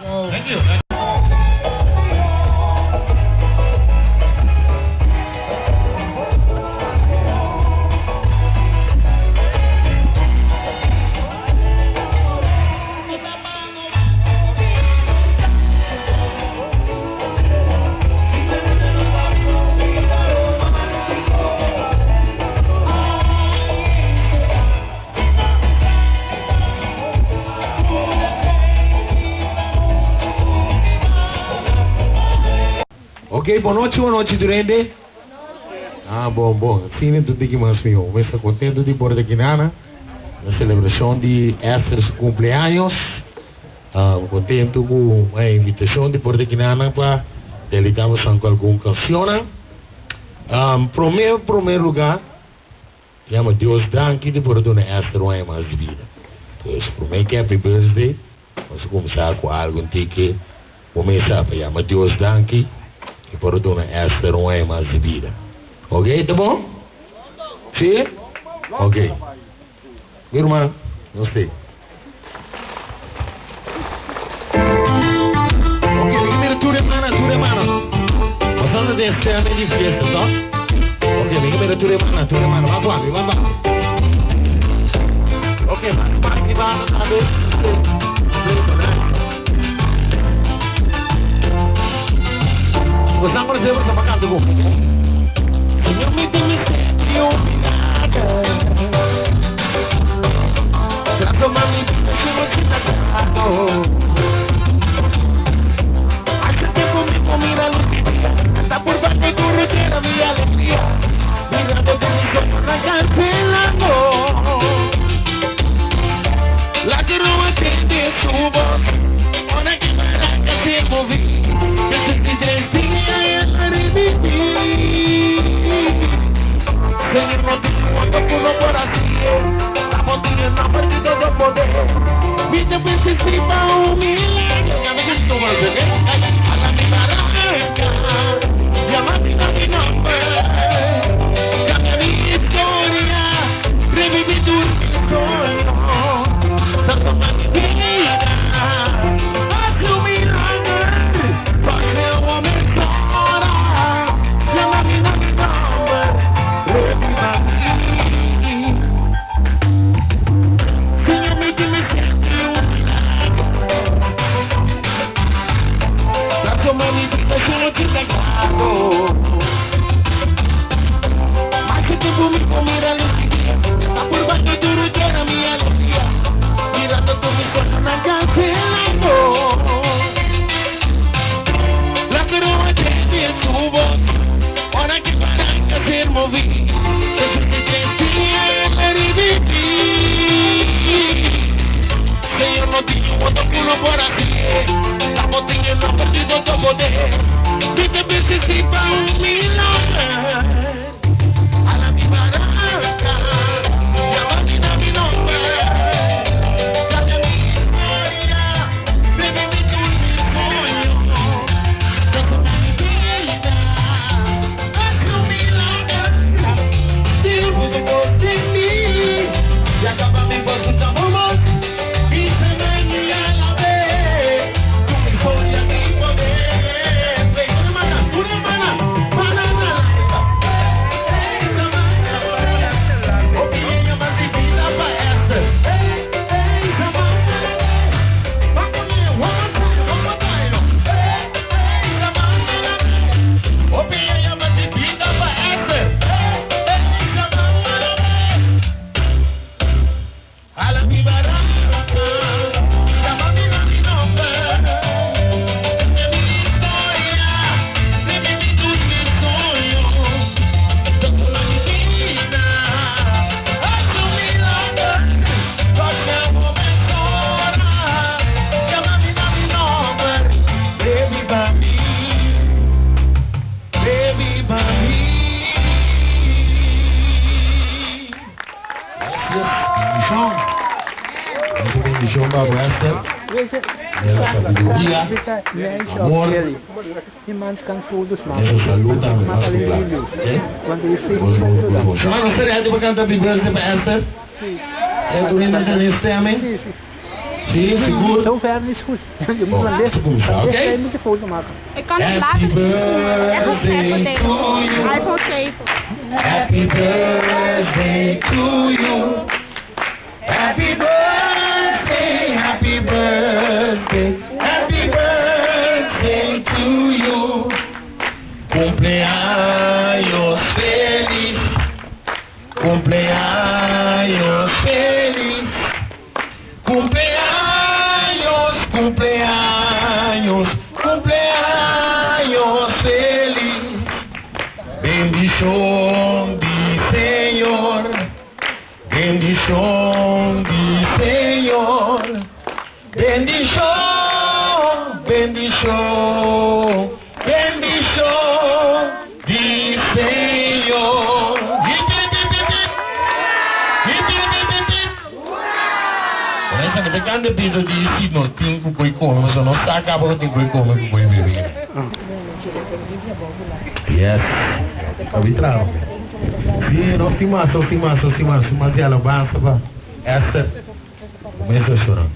Thank you. Ok, boa noite, Durende. Ah, bom. Sim, tudo aqui, mas meu. Eu estou contente de por aqui na celebração de Esther's cumpleaños. Contente com a invitação de por aqui para delegamos com alguma canção. Primeiro lugar, chama Deus danke de por dona Esther uma mais vida. Então, primeiro que happy birthday. Vamos começar com algo que começar para chamar Deus danke. E por dona Esther não é mais vida. Ok, tá bom? Sim? Ok. Meu irmão, não sei. Ok, primeiro tudo mano. Passando desse ano de festa, tá? Ok, primeiro tudo mano. Vai lá. Ok, vai, Bersama saya bersama Kantuku. Senyum itu cium nada. Satu mami semua kita tahu. Asyiknya bumi lalu tak berbagai guru dalam alegria. Bila begini akan pelamo. Lagi rumah tende subah. Orang gimana kasih movie. Señor, no te cuento pudo por así. Estamos teniendo partido de poder. Viste participa un milagro. Ya me gustó más de que a la misma arranca. Llamaste a mi nombre. Cambia mi historia. Reviví tu sueño. Tanto más mi vida. Haz un milagro. Porque no me sobra. Llama mi nombre. Mas que tempo me comer alegria. A curva que duro que era minha alegria. Mirando tu mi corazón na cancelando. La coroa que te subo. Ahora que paran que hacer mover. Desde que te vivir. Señor, no tengo otro culo por así. Estamos teniendo partido de poder. Viste participa un milagro. A la misma arranca. Llamaste a mi nombre. Cambia mi historia. Reviví tu sueño. Toda mi vida. Haz un milagro. Sirve de vos en mí. Y acaba mi bolsa amor. Y se me niega la vez. Tu historia mi poder. Amor, saluta, hermano, ¿sería de cantar Happy Birthday para Esther? ¿Es tu linda canción, amén? Sim, segura. Então, velho, me escuta. Eu me Bom, mandei. segura, ok? Deixa aí, me default, marca. É quando lava, é você, iPhone 6. Happy birthday to you. Happy birthday, happy birthday, happy birthday to you. Cumpleaños feliz, cumpleaños feliz, cumpleaños, cumpleaños, cumpleaños feliz. Bendición di Señor, bendición di Señor, bendición, bendición, bendición di Señor. Honestamente, quando dico di sì, non tengo poi come, sono staccato, non tengo come puoi vivere. Yes. Arbitrado. Sim, não se massa, mas ela avança, vá. Essa, começa chorando.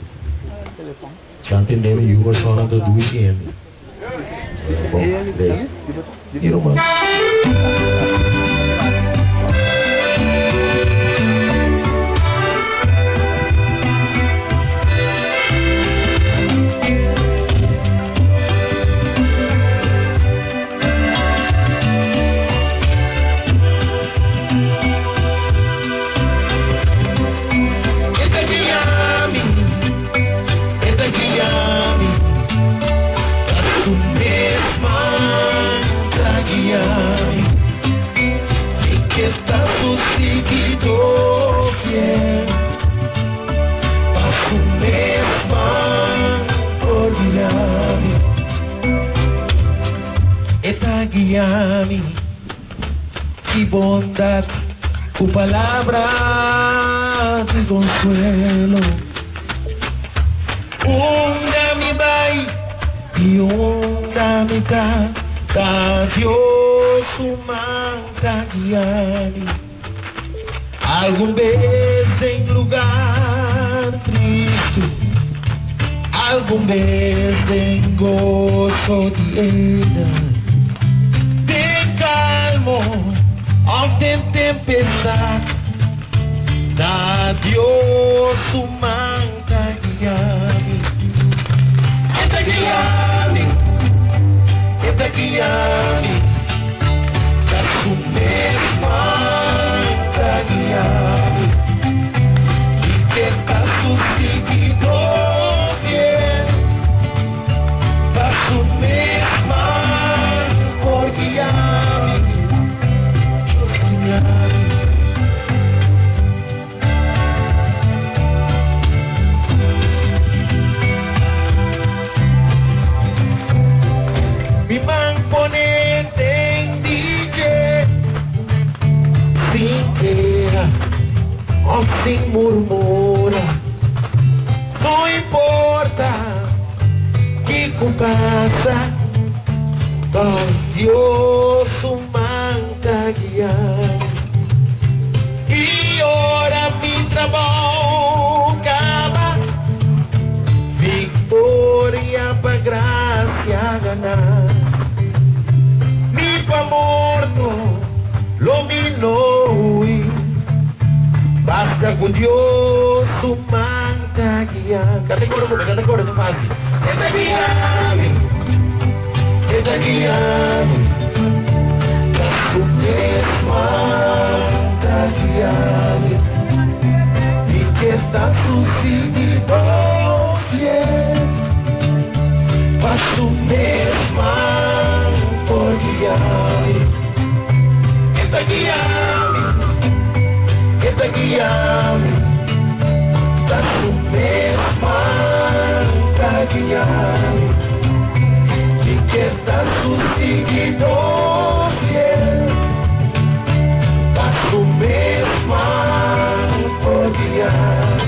Já entendeu? E eu vou chorando do Luciano. Bom, daí. Irmão. Guiame, y bondad, tu palabra de consuelo. Una mi bai y una mi da Dios su manta guiame. Algún vez en lugar triste, algún vez en gozo de ante tempestad, da Dios su manta guiame. Esta guiame, da su mesma manta guiame, y que está su seguidor bien, da su mesma por guiame. Mi man ponente en DJ, sin queja o sin murmura, no importa que pasa, con Dios su manta guiar. Y ahora mi trabajo acaba, victoria para gracia ganar. Mi amor no lo vino huir, basta con Dios su manta guiar. Canta coro, no fácil. Esta guiame, da su mesma manta guiame, y que está su seguidor fiel, pa' su mesma por guiame. Esta guiame, da su mesma manta guiame, que está su seguidor fiel, a su mesma por guiar.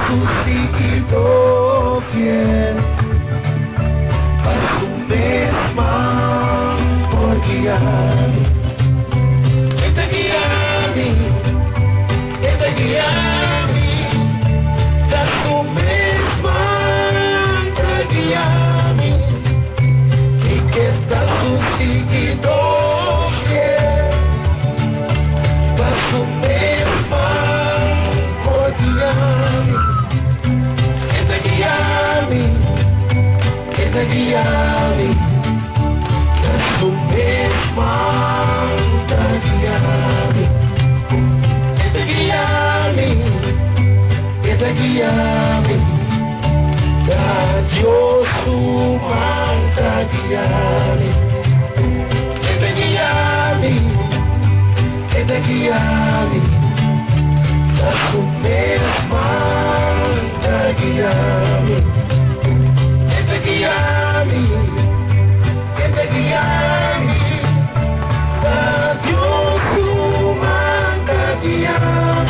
su seguidor fiel, a su misma por guiarme. Este guiarme, a su misma para guiarme, y que está su seguidor fiel, a su misma por guiarme. Este guiarme, a su misma para guiarme. Este guiarme, a Dios su mantra guiarme. Este guiarme, a su misma mantra guiarme. Este guiarme, a Dios su mantra guiarme.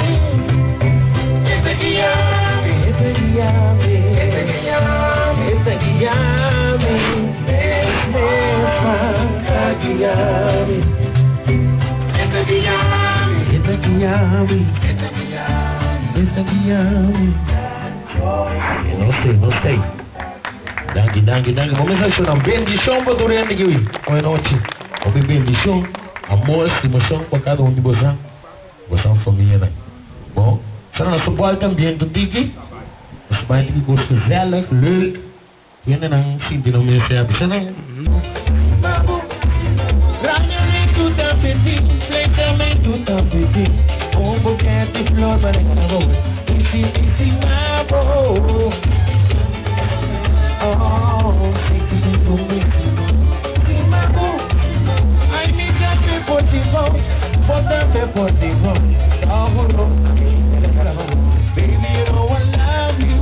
Este guiarme, não sei. Danke. Vamos achar uma bendição para o reino de hoje. Boa noite. Uma bendição, amor, estimação para cada um de vocês. Vocês família, né? Bom, será nosso bal também do Tiki. Os pais que gostam gezellig, leuk. Yan na ang hindi na may sabi. Sana yan? Baby, you know I love you.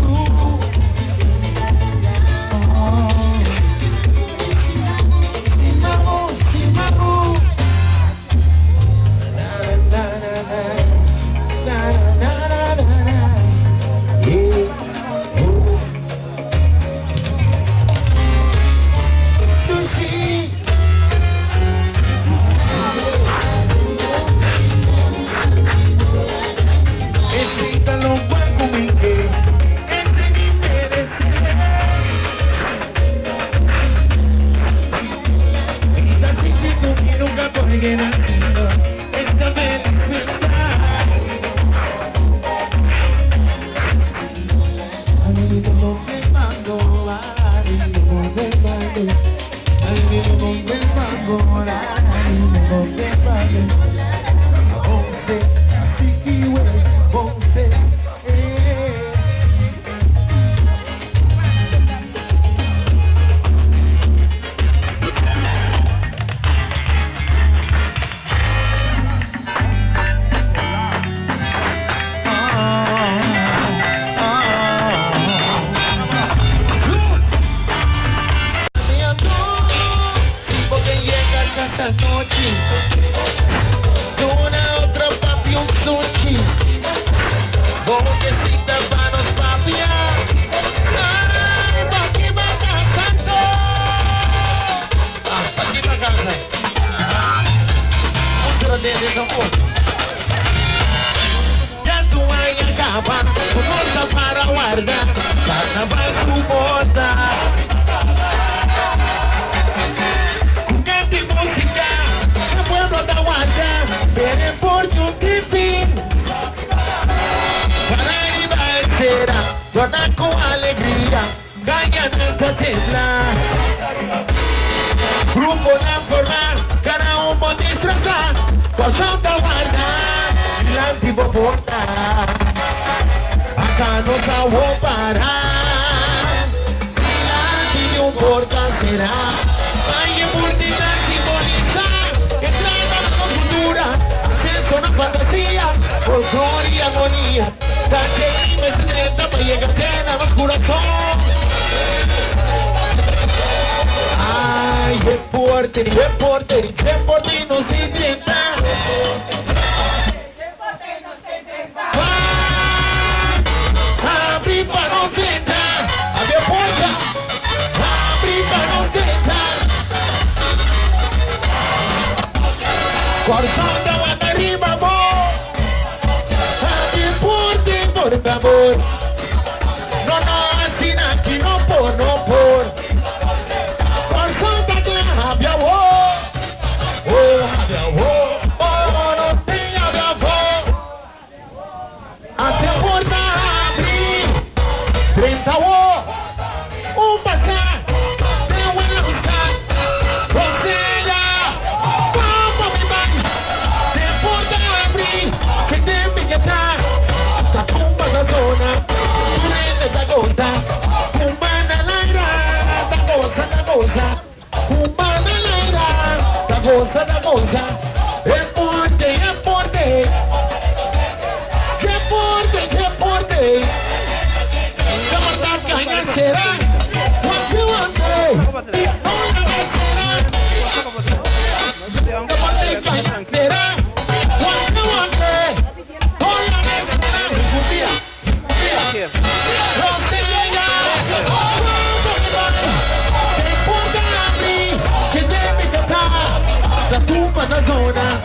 zona,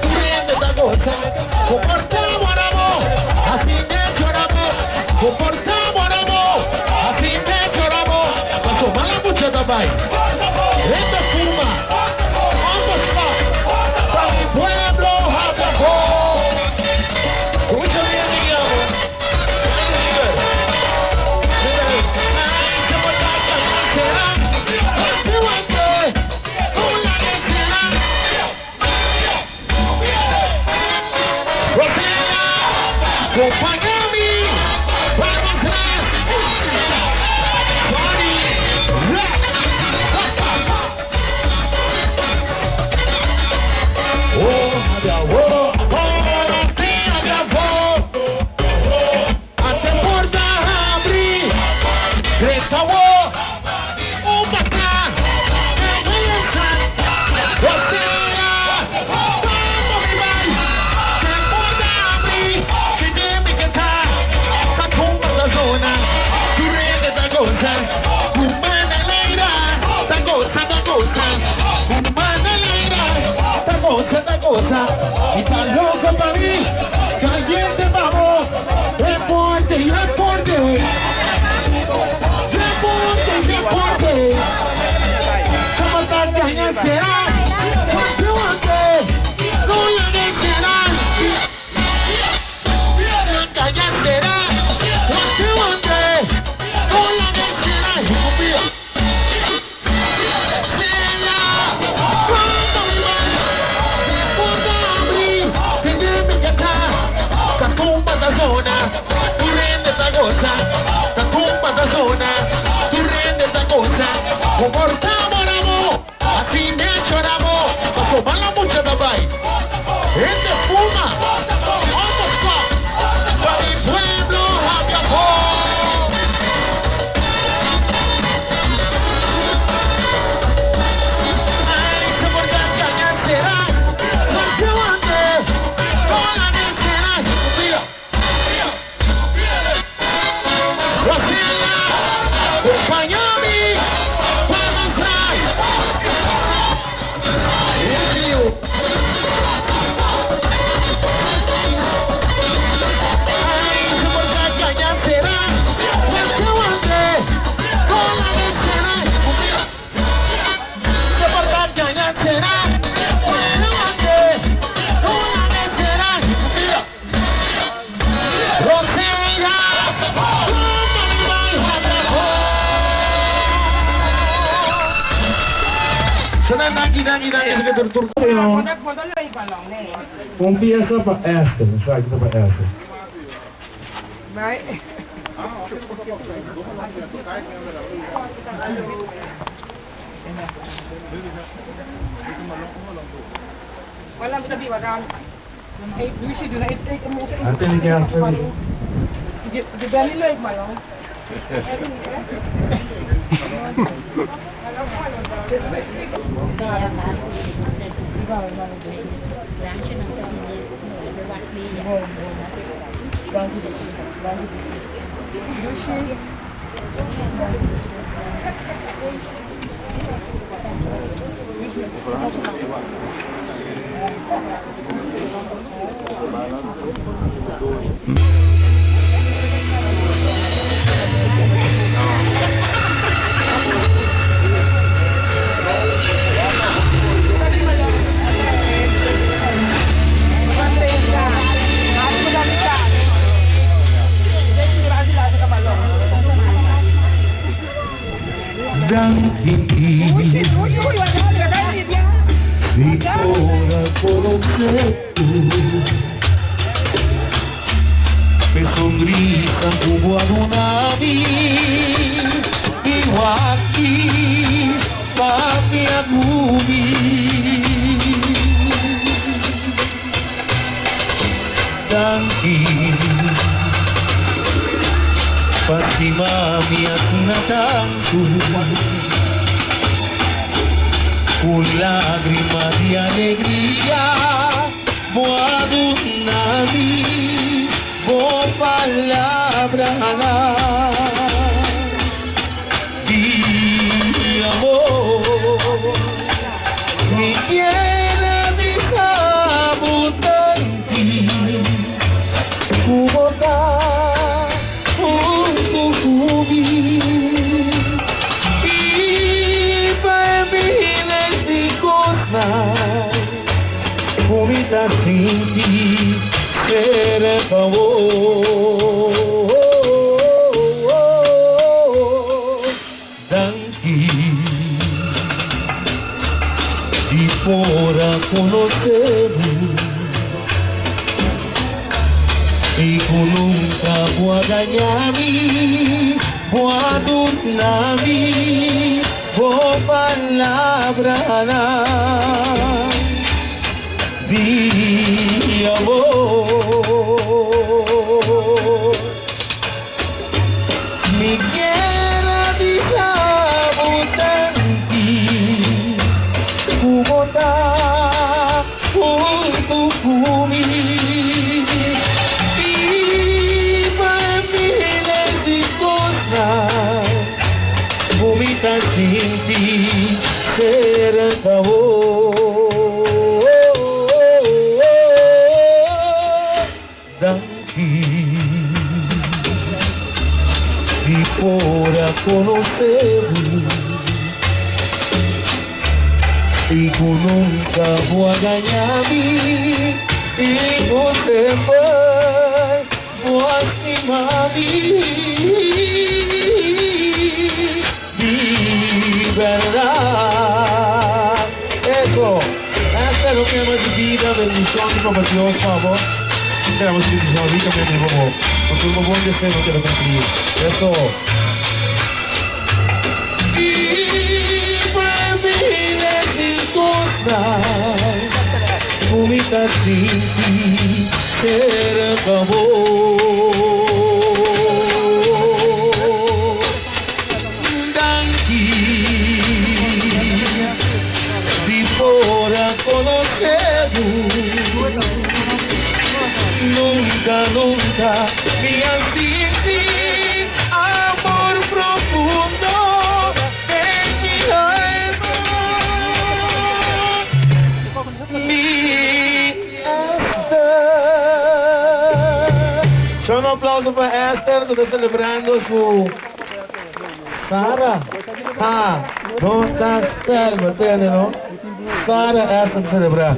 tú ríes de esta cosa, comportamos amor, así me lloramos, comportamos amor, así me lloramos, pasó mala mucha también, esto fuma, vamos para mi pueblo, Japón, escucha bien, digamos, acompáñame, vamos atrás, Sony, oh, de amor, de amor, ante porta abrir, grita amor, un bacán, y tan loco para mí, caliente vamos, reporte y reporte, reporte y reporte, como tal caña será, reporte, no la dejará, caña será, reporte, no la dejará, zona, tú rende esta cosa, esta tumba esta zona, tú rende esta cosa, comportamos amor, así me lloramos, pasó mala mucha también, este fuma, vamos para mi pueblo, a mi amor. Ay, se porta cañar será, no se aguante, no la dejará, mira. Acompáñame, vamos atrás. Ay, se porta caña será, no se aguante, no la dejará. Se porta caña será, no se aguante, no la dejará. Rosera, Un pieza para esta, exacto, para esta. Walang sabi, walang. Ay, dusi doon ay Ate, hindi kaya ako. Di ba nila yung malong? Si ora conocerte, me sonrisa como a Dunami, Iwaki, Papi Agumi. Danki, pasti mami aku natangku. Con lágrimas de alegría, voy a Dunami, voy palabra mi amor, mi quiera, mi la vivo palabra di amor. Mi quiera disabutanti kumota kumi viva miles de cosas vomita sin ti se acabó. Y por conocer y tú nunca voy a engañar y no te voy a estimar mi verdad. Eso, hasta lo que hemos vivido, bendición y compasión, por favor. Esperamos que nos ahorita me como con un buen deseo que lo conseguí. Eso. Y para miles de cosas, vomita sin ti, se acabó. Danqui, si fuera conocer nunca, nunca vi así amor profundo de mi alma. Mi Esther. Un aplauso para Esther, que está celebrando su Sara. ¿Dónde está Esther? ¿Me entiendes, no? Sara Esther celebrar.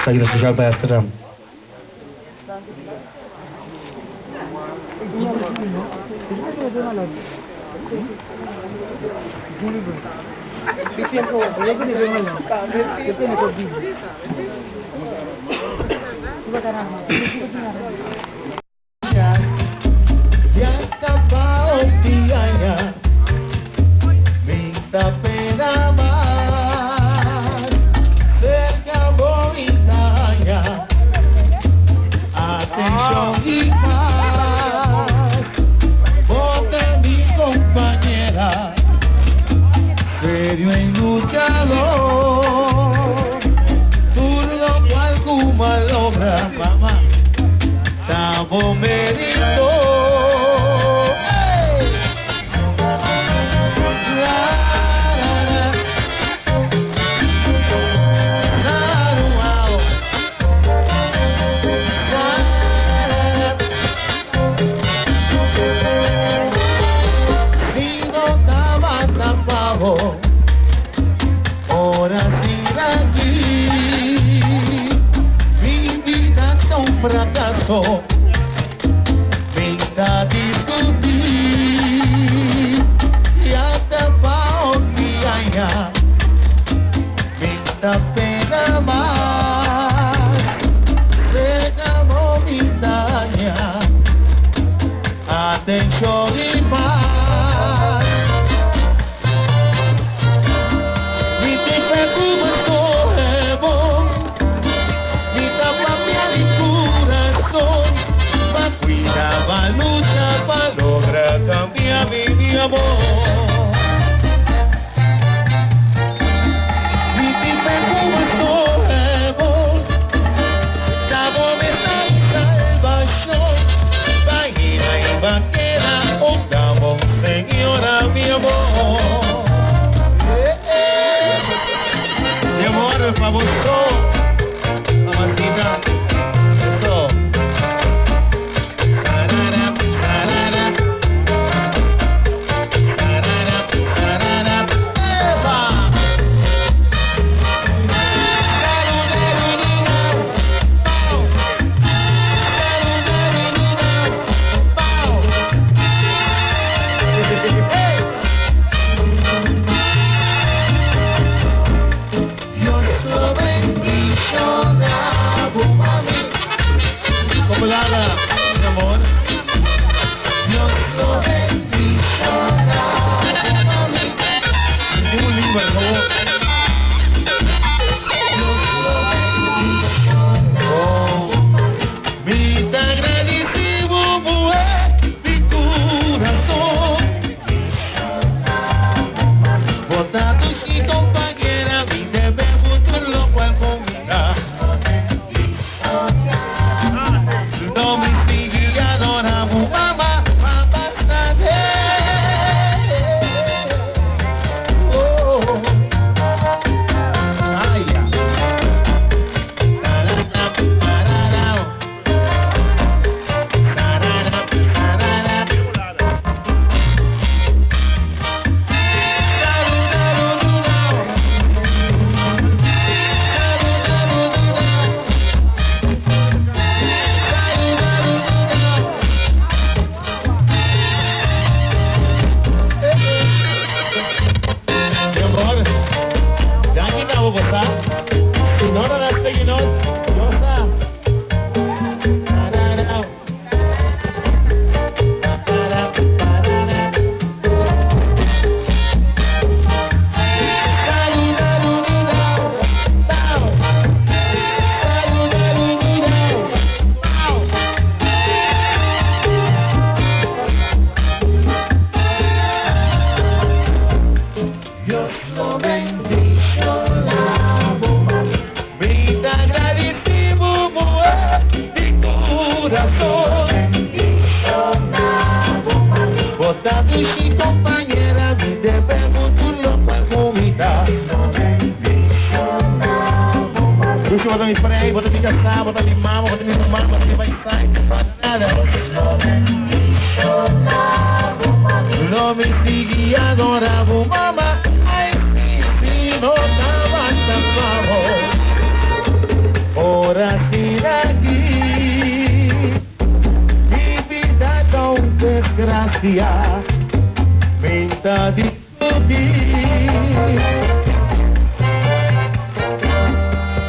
Saída especial para Esther. Ya estaba olvidada, minta pena más, cerca bonita, atención y paz, porque mi compañera serio y luchador, turno cual kuma logra, mamá, tamo merito. Fracaso, pinta discutir, ya te va a olvidar, pinta pena más, se acabó mi daña, atención y paz. Mi te preocupas nuevo, mi tapa mi cuidaba lucha para lograr cambiar mi amor. Mi pipe como nuevo, estamos en salvación. Vaina y vaquera, estamos señora mi amor. Mi amor, por favor, mamacita. agradecido mujer mi corazón. Botado y compañera, mi debemos todo lo cual comunidad. No me sigue adoramos mamá, mamá oh. Ay, ya. Y compañera, mi debemos tu loca comida. Puxa, bota mi spray, bota mi caçar, bota mi mama, bota mi mamá, bota mi vai-sai, nada. No me sigue adoravo, mamá, ai, si no daba tapavo. Ora sin aquí, mi vida con desgracia. Minta di tutti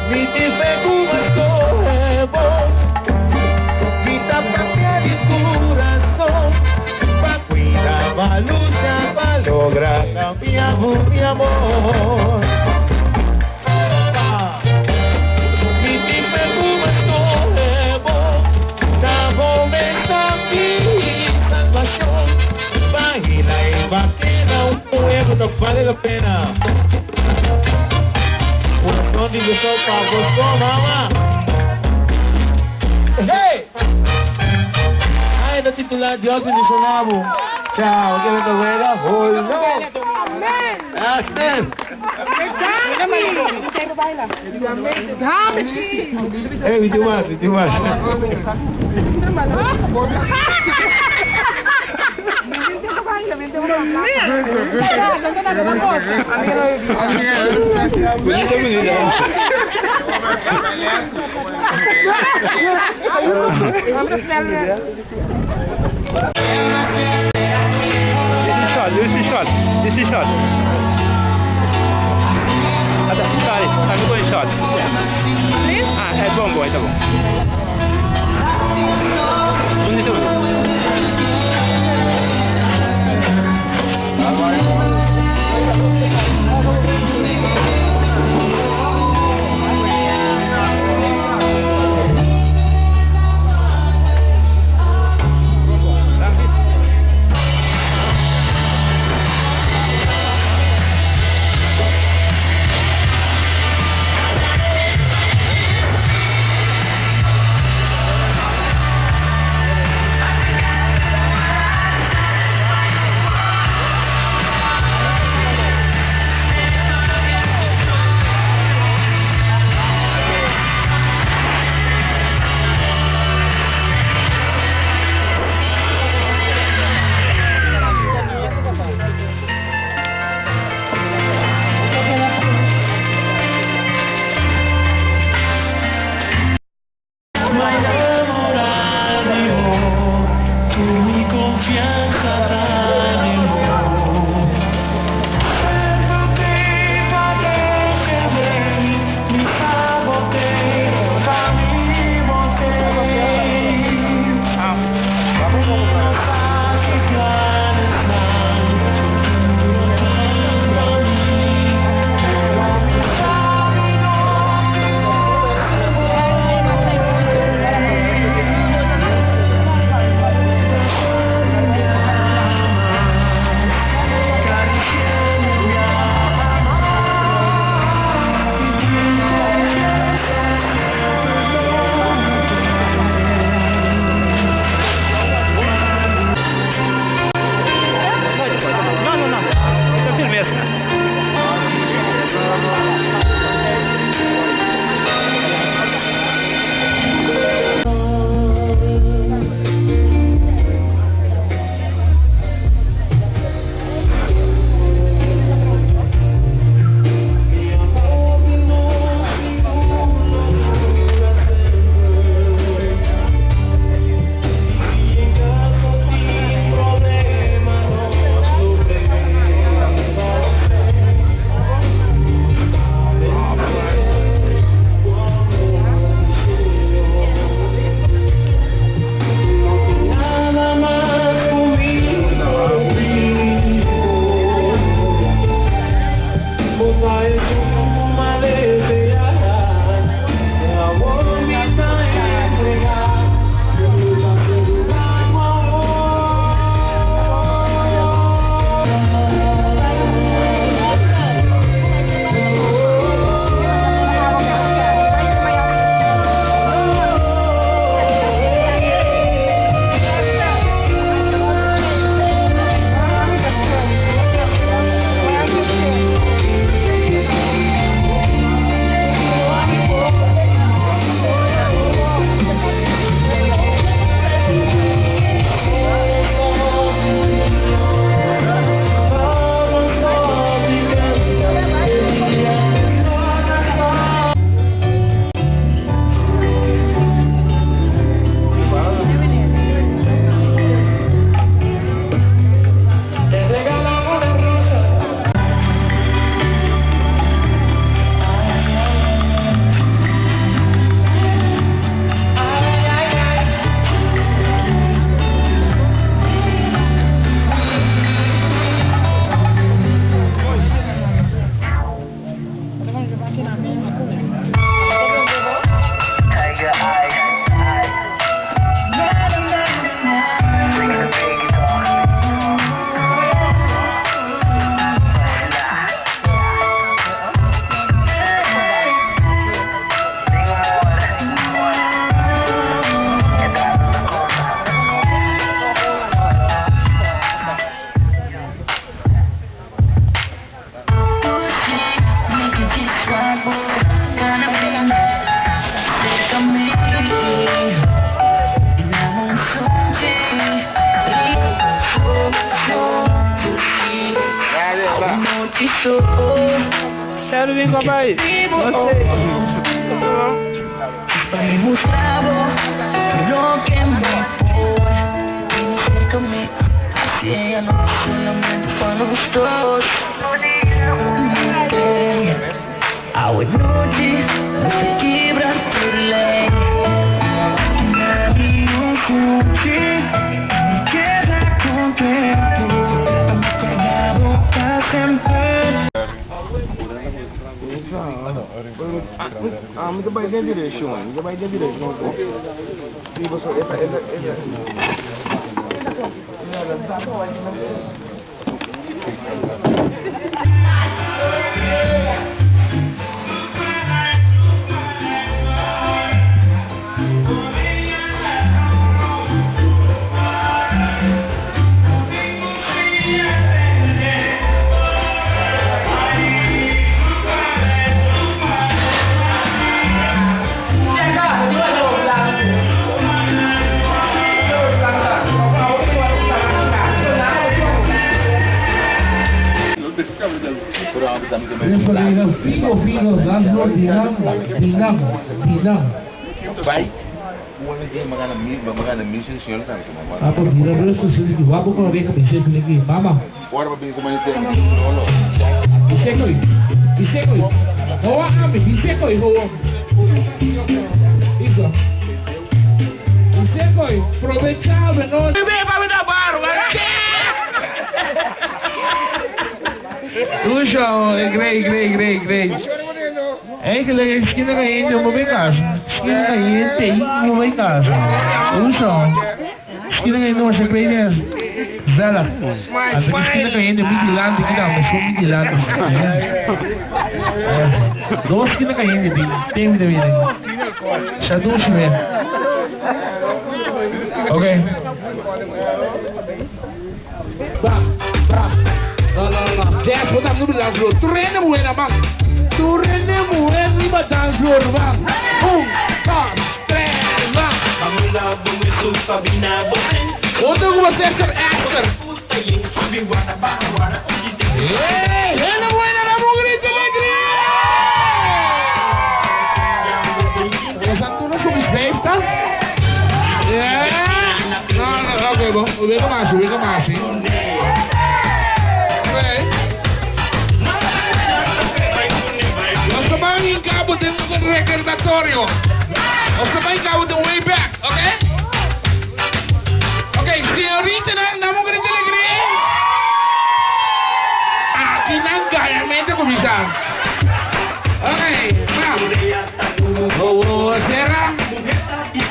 mi ti pego escoebo mi tapia di corazón pa cuidar pa luchar pa lograr cambiar mi amor mi ti pego escoebo da momento mi salvación página y máquina, un juego no vale la pena. Corazón y beso para vos, mamá. ¡Hey! Ay, no titular Dios en mi sonabo. Chao, que me te juega. ¡Oh, no! ¡Amén! Hey, we do what? This is shot. Sorry, I'm going shot. È buon, è buon. Quero vir com aí. Gostei. Demostrado lo que me voy. Siéntome así, ella no solamente con los dos. Agua y noche, no se quiebra por ley. Nadie oculte, me queda contento. Estamos pegados para siempre. Muito bem de direção, muito bem de direção. E você, Vai. Magana mission senhor tá como Apa bila terus sulit juga aku kalau dia kebiasaan lagi mama. Ora ba como tem no. Isekoi. Oh, ame isekoi ho. Isso. Isekoi, aprovechava nós. Vem para me dar barro, Grei. Eigenlijk is kinderen in de mobielkaas. Kinderen in de mobielkaas. Hoezo? Kinderen in de mobielkaas. Zala. Als ik kinderen in de mobielkaas, ik ga met zo'n mobielkaas. Doos kinderen in de mobielkaas. Neem de weer. Shadows weer. Oké. Bam. No. Jazz, wat dan doen we dan zo? Trainen we naar bang. Turene mujer riba dan flor bang. 1, 2, 3, bang. Pamela bumisu sabina boten. Onde você quer extra? Puta yin subi wada wada. Hey, ela buena la mugrita alegria. Você não come festa? No, ok, bom. Vem com mais, hein? In cabo de un recordatorio. O se va in cabo de way back, ok? Ok, señorita, ¿damos grito de alegría? Aquí no realmente comenzar. Ok, va. Serra.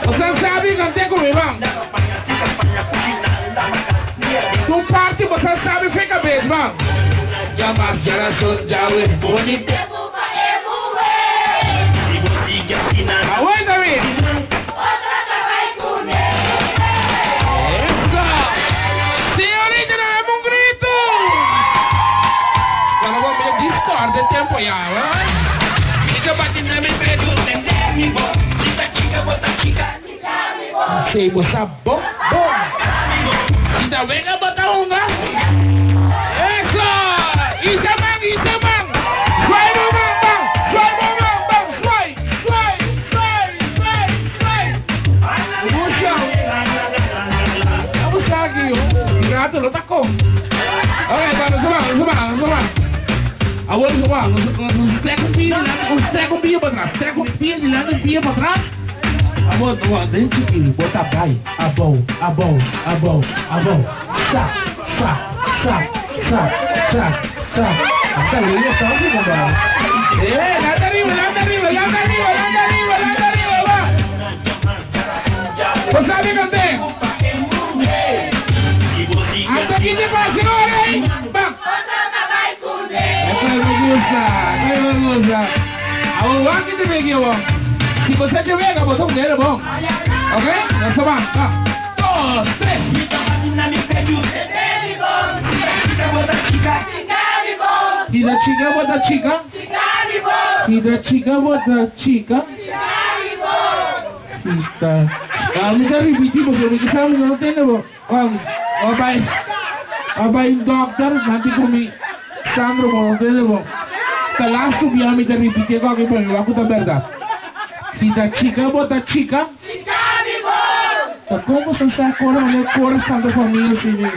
O sea, sabe que te comiban. Tu parte, você sabe, fica bem, va. Ya más, ya la son, ya es bonita. Aguántame. Eso. Señorita, dame un grito. Bueno, vamos a discord de tiempo ya, ¿verdad? Chica patina me pregunten de mi voz. Chica, bota chica. Sí, bossa bom. Ainda venga botar uma. Eso. Isso, man. Vai, lo taco. Ok, vamos lá. Agora vamos lá. Treco pia para trás. Treco pia de lado e pia para trás. Agora, dentro aqui, bota pai. A bom. Sa. Até aí, eu tava vendo. Lá arriba, va. Você sabe cantar? Hasta aquí te pasa, ¿no? ¡Vamos! Me gusta. Ahora aquí te veo, vamos. Si você te vega, você não é bom. Ok? Nós vamos. 2, 3. Tira chica, bota chica. Me está repetindo, porque sabe, não tem, vamos. Vai, doctor, nanti kami Sandro Montenegro. Que lá subia me derribi que qualquer coisa, eu acudo a verdade. Se da chica, bota chica. Tá como você está correndo, coração da família, filho.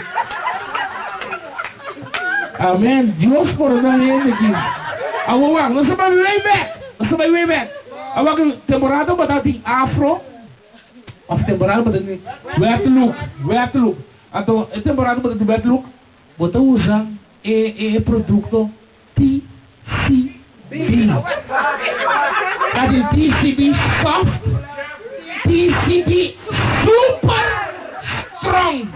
Amém. Deus por dar ele aqui. Awak, não se vai way back. Não se vai way back. Awak temporada botar tem afro. Of temporada botar tem where to look. Então, temporada botar tem where to look. Botar usa produto TCB. Ada TCB soft, TCB super strong.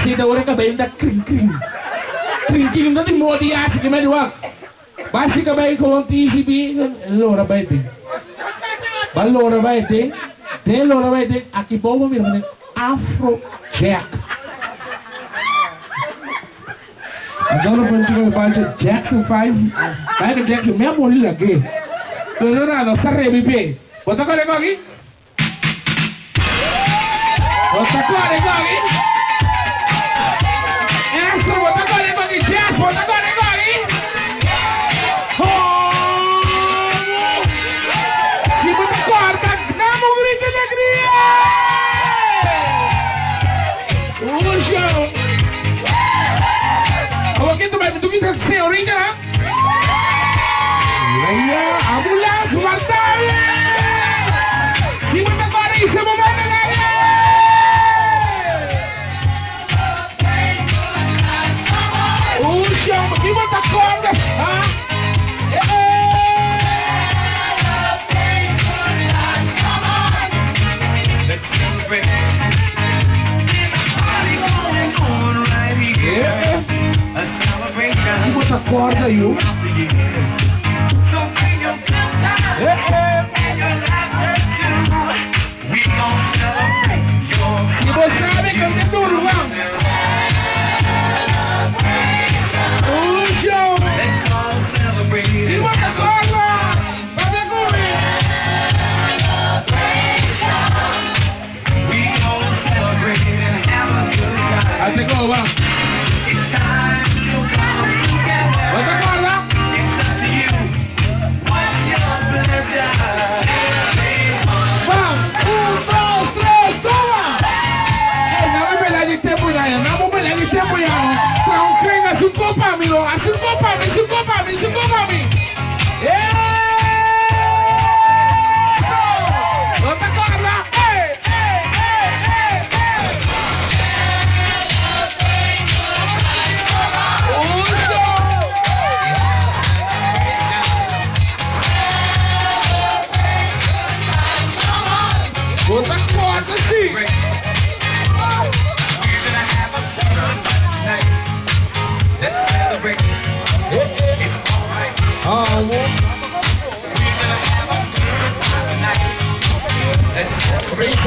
Se da orang kabay da kring. Kring nanti mau dia sih kemana doang. Basi kabay ko TCB lora baite. Balora baite. Den lora baite. Aqui bobo mesmo Afro Jack. Agora vamos ver o baile Jackson 5. Baile Jackson mesmo ali lagi. Tuh nada, sarre bibi. Bota kau rekor lagi. Bota kau rekor lagi. Bota kau rekor lagi. Jack, bota kau rekor lagi. Si bota kau tak nama berita negeri. Usho. Awak itu baik tu kita seorang kan? Iya, ambulans wartawan. Si mana kari semua mana lagi? Usho, si mana kau ha? Acorda you. E você sabe que eu tenho tudo, vamos. E você acorda. Fazer comigo. Até que vamos.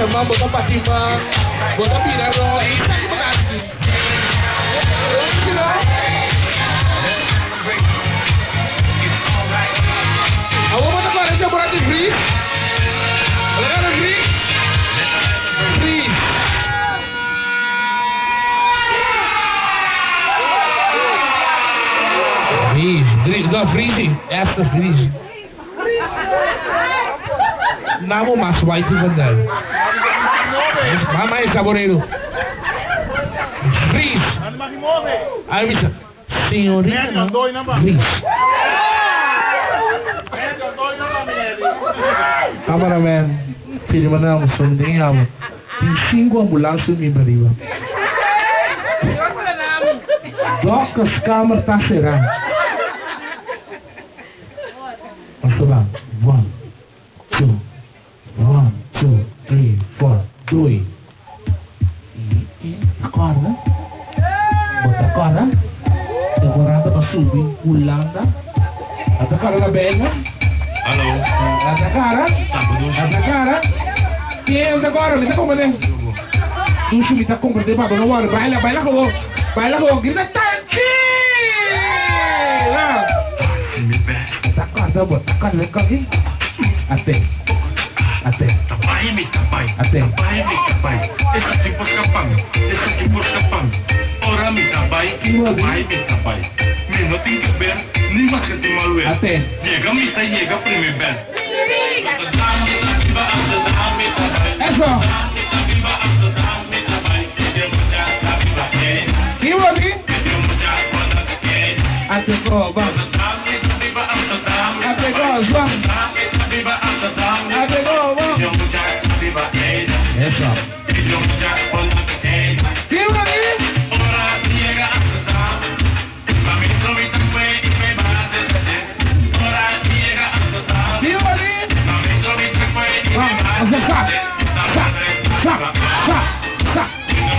Mambo com Fatima, bota piraro, isso aqui para aqui. Awak mana kau ada berat di free? Ada free? Free. Free, esta free. Namo mas white vandal. Mama é saboreiro. Fris. Aí me diz, senhorita não. Fris. Cameraman, filho não, sondinho amo. Tem 5 ambulâncias me bariba. Docas câmera tá será. Vamos lá. 1, 2, 3, 4, 2. Acorda. Bota acorda. Temporada para subir, pulando. Até cara na bela. Alô. Até cara. Quem é agora? Me tá comendo. Tu me tá comendo para não vai. Baila com. Grita tanque. Até bota acorda aqui. Até. Tapai. Esse tipo escapando. Ora me tapai. Vai me tapai. no tiene que ver, ni más que te mal ver. Llega misa y llega primer ver. Eso. ¿Qué va a decir? Atego, vamos. Atego, vamos. Atego, vamos. Eso. ¿Qué va a decir?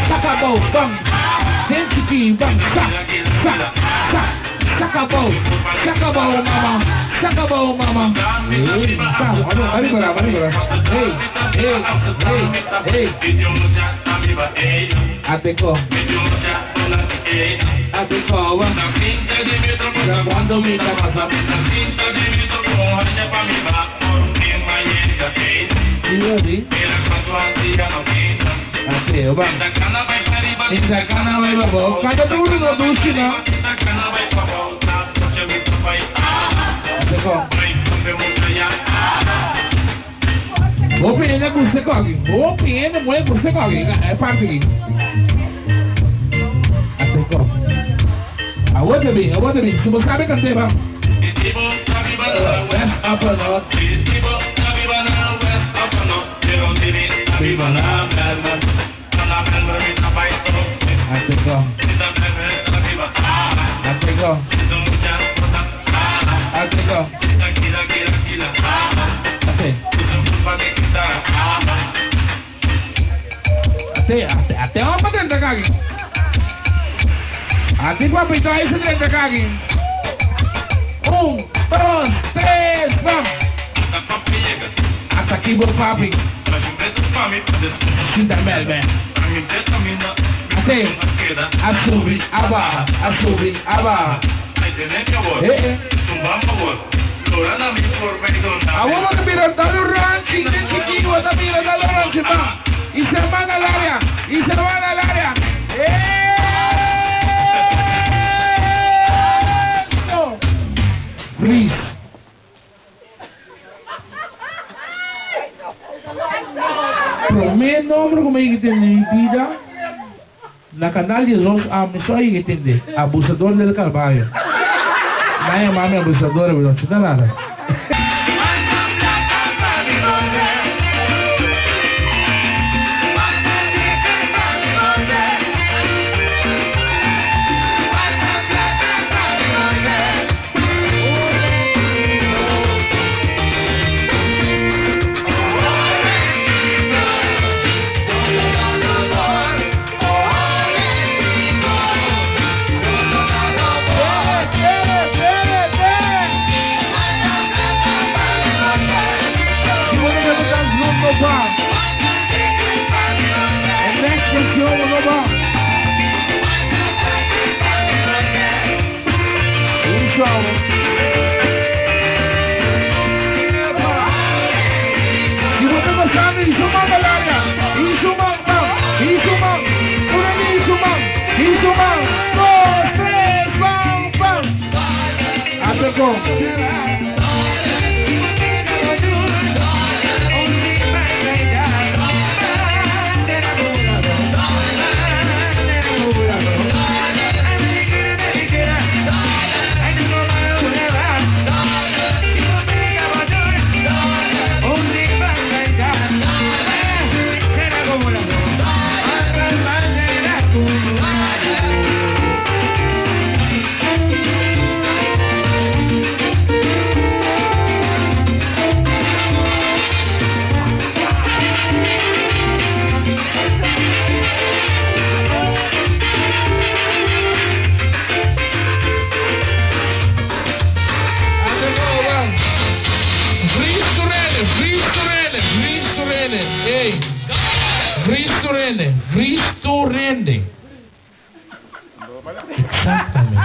Sakabo, bang, density, bang, sakabo, mama. Hey. Ateko, bang. Cuando me pasa. Ateo, bang. Insakana vai babo. Kada dulu no dushina. Ateko. Open ene kurse kogi. Open ene moe kurse kogi. Party. Ateko. Awada bi. Semua sabe cantar bang. Até uma pra dentro da cague. Até pra pintar isso dentro da cague. 1, 2, 3, vamos. Hasta aqui vou papi. Sinta melbe. Até assume a barra. Agora que mira dale un ranking de chiquito, está mira dale un ranking va. Y se van al área. Please. Primeiro nome como é que tem vida na canal de los só aí que tem abusador del Calvário. Não é mami abusadora, não te dá nada. Ristorante. Exatamente.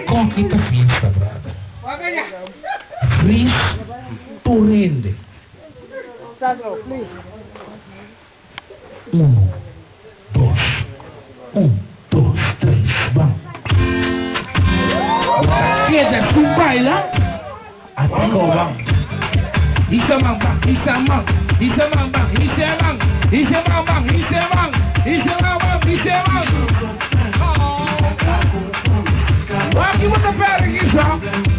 Com que fiesta, brother? Ristorante. 1, 2, 3, vamos. tu baila. Así como van. Y se man, y se man, y se man, y se man, y se man, y se man, y se man, y se man. Walking with the party,